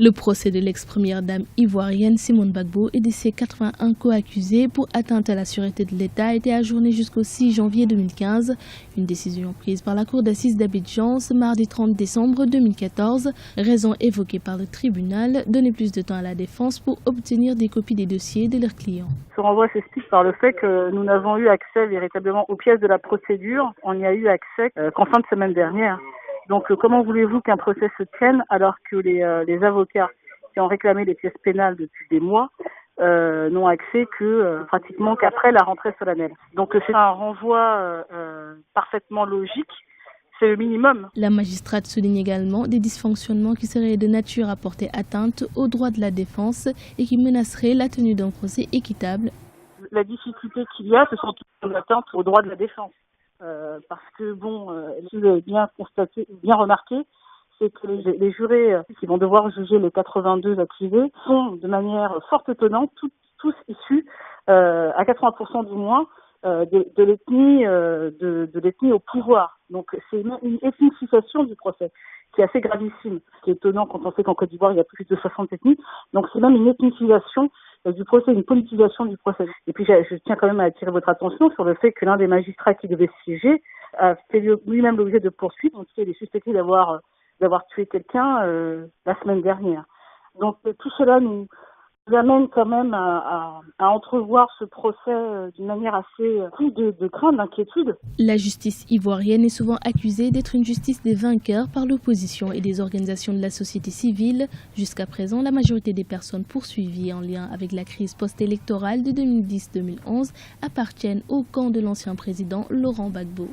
Le procès de l'ex-première dame ivoirienne Simone Gbagbo et de ses 81 co-accusés pour atteinte à la sûreté de l'État a été ajourné jusqu'au 6 janvier 2015. Une décision prise par la cour d'assises d'Abidjan ce mardi 30 décembre 2014. Raison évoquée par le tribunal, donner plus de temps à la défense pour obtenir des copies des dossiers de leurs clients. Ce renvoi s'explique par le fait que nous n'avons eu accès véritablement aux pièces de la procédure. On n'y a eu accès qu'en fin de semaine dernière. Donc comment voulez-vous qu'un procès se tienne alors que les avocats qui ont réclamé les pièces pénales depuis des mois n'ont accès que pratiquement qu'après la rentrée solennelle. Donc c'est un renvoi parfaitement logique, c'est le minimum. La magistrate souligne également des dysfonctionnements qui seraient de nature à porter atteinte aux droits de la défense et qui menaceraient la tenue d'un procès équitable. La difficulté qu'il y a, ce sont toutes les atteintes aux droits de la défense. Parce que bien constaté, bien remarqué, c'est que les jurés qui vont devoir juger les 82 accusés sont de manière fort étonnante tous issus à 80% du moins de l'ethnie au pouvoir. Donc c'est une ethnicisation du procès qui est assez gravissime. Ce qui est étonnant quand on sait qu'en Côte d'Ivoire il y a plus de 60 ethnies. Donc c'est même une ethnicisation du procès, une politisation du procès. Et puis je tiens quand même à attirer votre attention sur le fait que l'un des magistrats qui devait siéger a fait lui-même l'objet de poursuites. Donc il est suspecté d'avoir tué quelqu'un la semaine dernière. Donc tout cela nous amène quand même à entrevoir ce procès d'une manière assez plus de crainte, d'inquiétude. La justice ivoirienne est souvent accusée d'être une justice des vainqueurs par l'opposition et des organisations de la société civile. Jusqu'à présent, la majorité des personnes poursuivies en lien avec la crise post-électorale de 2010-2011 appartiennent au camp de l'ancien président Laurent Gbagbo.